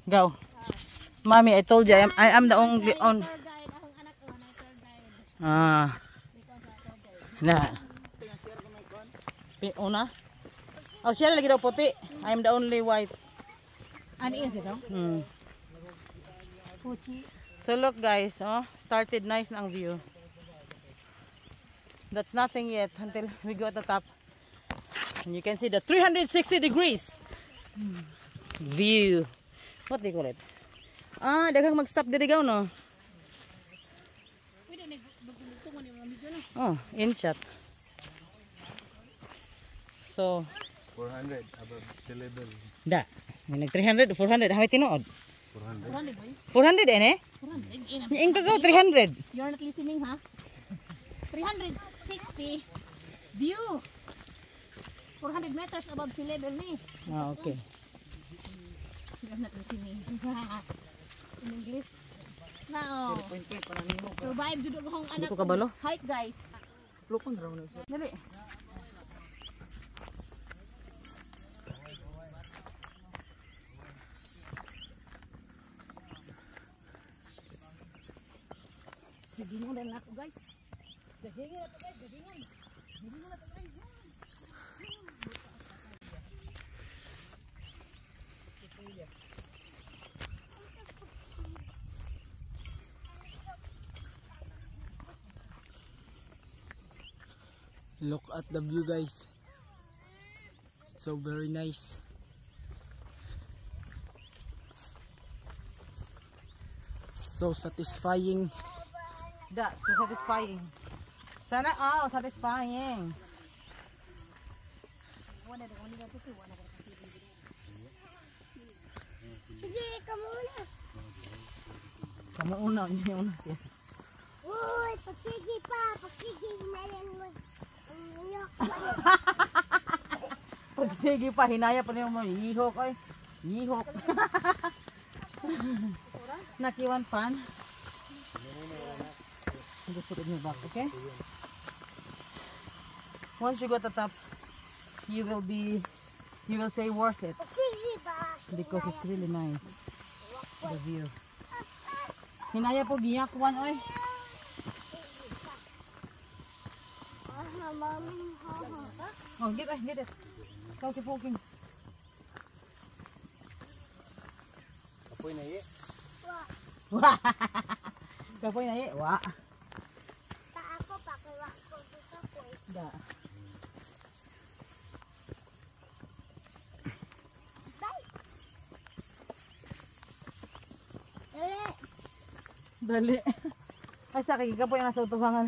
Go. Mommy, I told you I am the only on. Ah. Na. Una? Oh, siya lagi daw puti. I am the only white. Ano yun ito? Puchi. So look guys, oh, started nice na ang view. That's nothing yet until we go at the top. And you can see the 360 degrees view. What do you call it? Ah, daghang mag-stop diri gaw no. Oh, in shot. So 400 above the level. Da. May nag 300, 400. Haway tinuod. 400. 400 ene? 400. Yung kagaw 300. You're not listening, ha? 360 view. 400 meters above sea level ni. Ah, okay. You're not listening. In English. Now, survive jud akong anak. Hindi ko kabalo. Height, guys. Lupon raw na siya. Dali. Gagingon na ako, guys. Gagingon na ako, guys. Gagingon. Gagingon na ako, guys. Look at the view guys. It's so very nice. So satisfying. Da, so satisfying. Sana, oh, satisfying. Sige, kamu una. Kamu una, hindi una. Uy, pagsigi pa. Pagsigi na yan mo. Pag sige pa, hinaya pa niyo mo. Yihok, oy. Yihok. Nakiwan pan. Just put it in your back, okay? Once you go at the top, you will say worth it. Because it's really nice. The view. Hinaya po giyakwan, oy. Oh, get it. Go keep walking. Kapoy na ye. Wa. Kapoy na ye. Wa. Ta ako pakiwa ko sa kapoy. Da. Dali. Ay sa kay kapoy na sa utuhangan.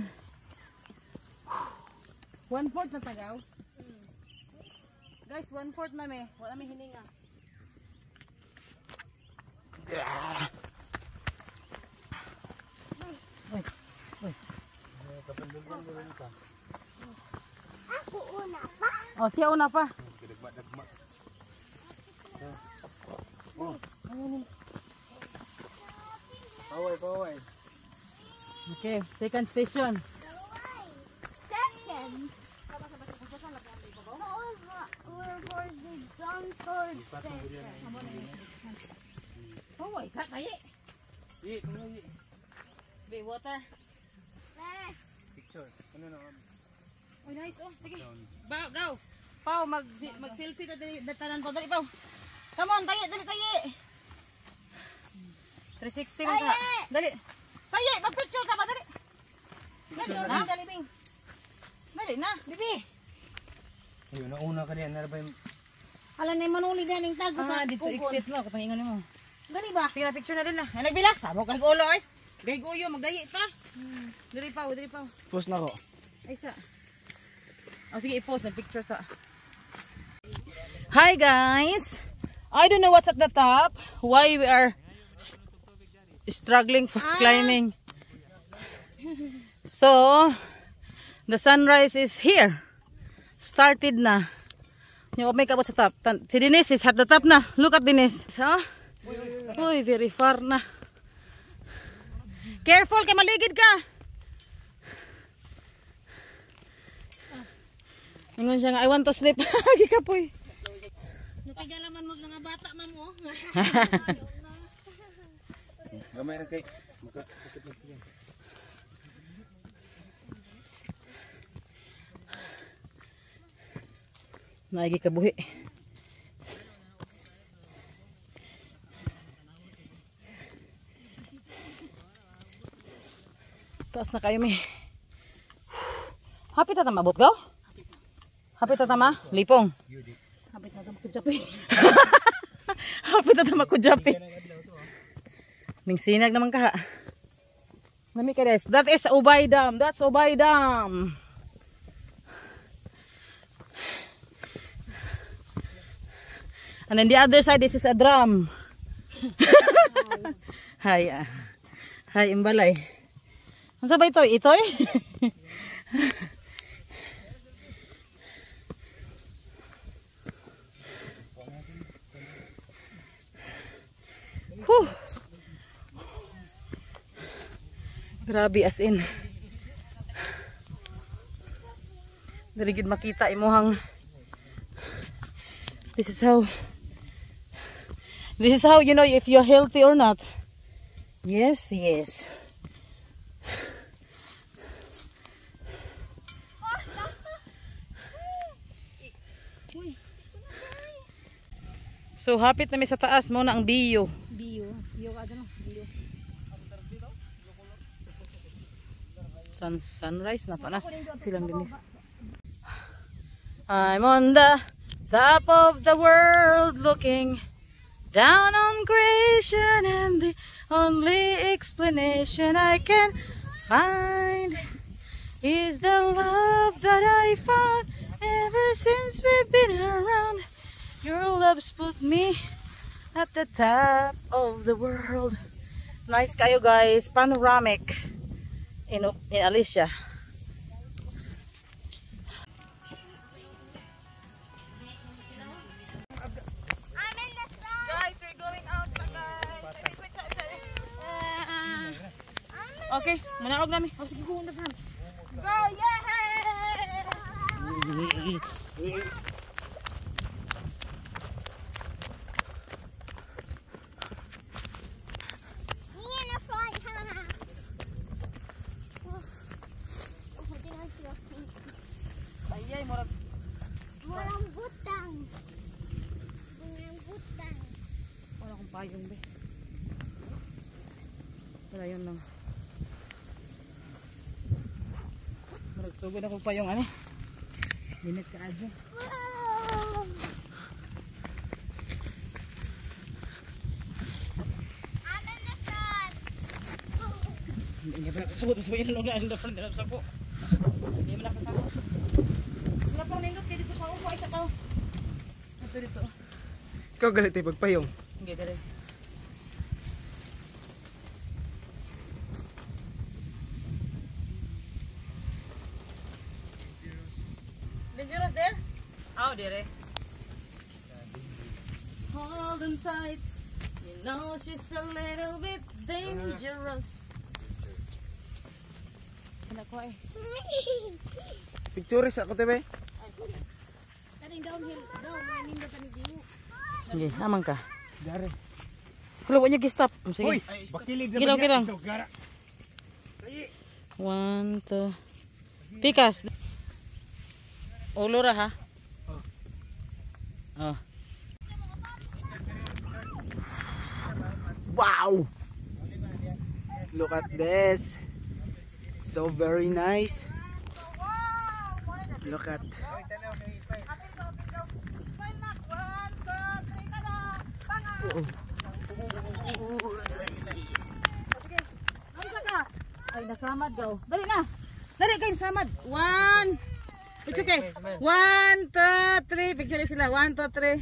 1/4 na tagaw. Guys, 1/4 na me. Wala may hininga. Wait. Ako una pa. Oh, siya una pa. Dagma. Paway. Okay, second station. Second. We're for the Johnsford station. Oh, isa kayo. Ye, kuno ye. Be water. Yes. Picture. Ano na? Oh, nice. Oh, sige. Go. Pau, mag-selfie na tanan pa. Dali, Pau. Come on, tayo. 360 lang ka. Dali. Tayo, mag-picture ka pa. Dali. Dali, Bing. Dali na, bibi. Ayun, nauna ka diyan. Narabay. Hala na yung manuli na yung tago sa Dito kukon. exit mo. Kapahingan mo. Dali ba? Sige na, picture na din na. Ay, nagbilas. Sabog kay ulo, ay. Gayguyo, magdayi ta. Dali, Pau. Post na ko. Ay, sa. Oh, sige, i-post na picture sa. Hi, guys. I don't know what's at the top. Why we are struggling for climbing. So, the sunrise is here. Started na. Yung may kabot sa top. Si Denise is at the top na. Look at Denise. So, uy, very far na. Careful, kay maligid ka. Ingon siya nga, I want to sleep. Gikapoy. Napigalaman mo mga bata, mamo. Gamay ra kay makasakit na siya. Naigi kabuhi. Taas na kayo mi. Hapit na tama abot gaw? Hapit na tama? Lipong. Habit na ko japi. Hapit na tama ko japi. Ning sinag naman ka ha. Nami ka guys. That is Ubay Dam. That's Ubay Dam. And then the other side, this is a drum. Hi. Hi, imbalay. Ano ba ito? Itoy? Whew. Grabe as in. Dari gid makita imuhang. This is how you know if you're healthy or not. Yes, yes. So hapit na mi sa taas mo na ang bio. Bio ka no, bio. Sunrise na panas silang dinis. I'm on the top of the world looking down on creation, and the only explanation I can find is the love that I found ever since we've been around. Your love's put me at the top of the world. Nice kayo guys, panoramic in Alicia. Guys, we're going out pa guys. Okay, manaog namin. Oh, sige, go na van. Go, yeah! Ayay, murag. Walang butang. Wala akong payong be. Wala yun lang. Murag sugod akong payong ani. Minit ka adyo. Hindi nga ba nakasabot. Mas bayan lang na ang different na sa ko. Hindi mo nakasabot. Wala pang nindot kaya dito pa ako. Ay sa tao. Ito dito. Ikaw galit ay pagpayong. Hindi dali. Dangerous there? Oh, dire. Hold on tight. You know she's a little bit dangerous. Anak ko eh. Pictures ako tebe. Kaning downhill, down ka ni view. Sige, amang ka. Gare. Hello, wala niya stop. Sige. Hoy, bakilig Gilaw, gilaw. 1, 2. Pikas. Ulo ra ha. Oh. Wow! Look at this. So very nice. Look at. Ay, nasamad daw. Dali na. Dali kayo samad. 1. It's okay. 1, 2, 3. Picture sila. 1, 2, 3.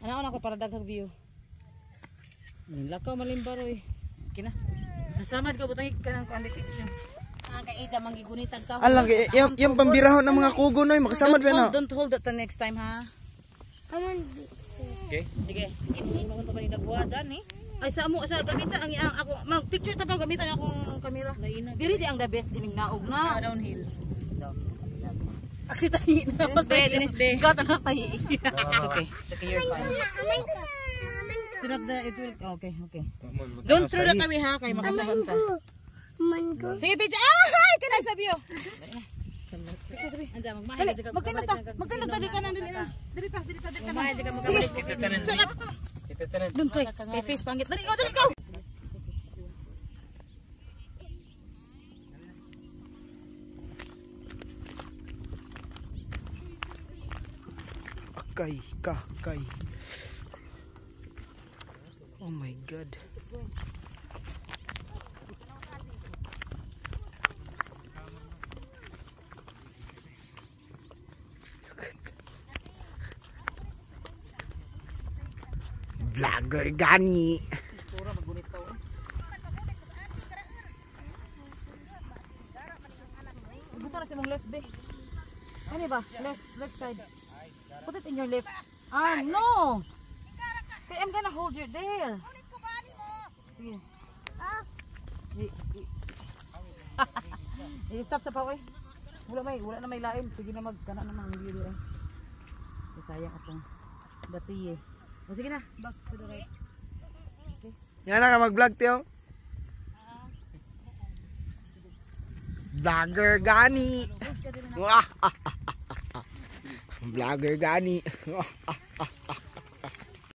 Ano ako para daghang view. Lakaw malimbaroy. Okay na. Nasamad ka butang ikan ang picture. Kay ida mangigunitag ka. Alang yung pambirahon ng mga kugo noy makasamad ba na. Don't hold that the next time ha. Okay. Sige. Hindi mo to pa ni dagwa dyan eh. Ay sa gamitan ang ako mag picture ta pa gamitan akong kamera. Diri di ang the best ining naog na. Downhill. Aksi tahi na. Dinis be. Got na tahi. It's okay. It's okay, you're fine. Do not it will, okay. Don't throw that away ha, kay makasaban ka. Sige, Peach. Ay, can I save you? Anja magmahal Dali, jud ka. magkano ta di ka na dali. Dali pa. Magmahal jud ka mo. Sige. Kita tanan. Dun pre, kay face panggit. Dali go. Kay. Oh my god. Vlogger gani. Buto na si mong left be. Ano ba? Left side. Put it in your left. No. Okay, I'm gonna hold you there. Sige. Stop sa pa, oy. Wala na may lain. Sige na magkana na mga video eh. Sayang atong dati eh. O sige na, back to the right. Okay. Yan na ka mag-vlog tiyo. Vlogger gani. Vlogger gani.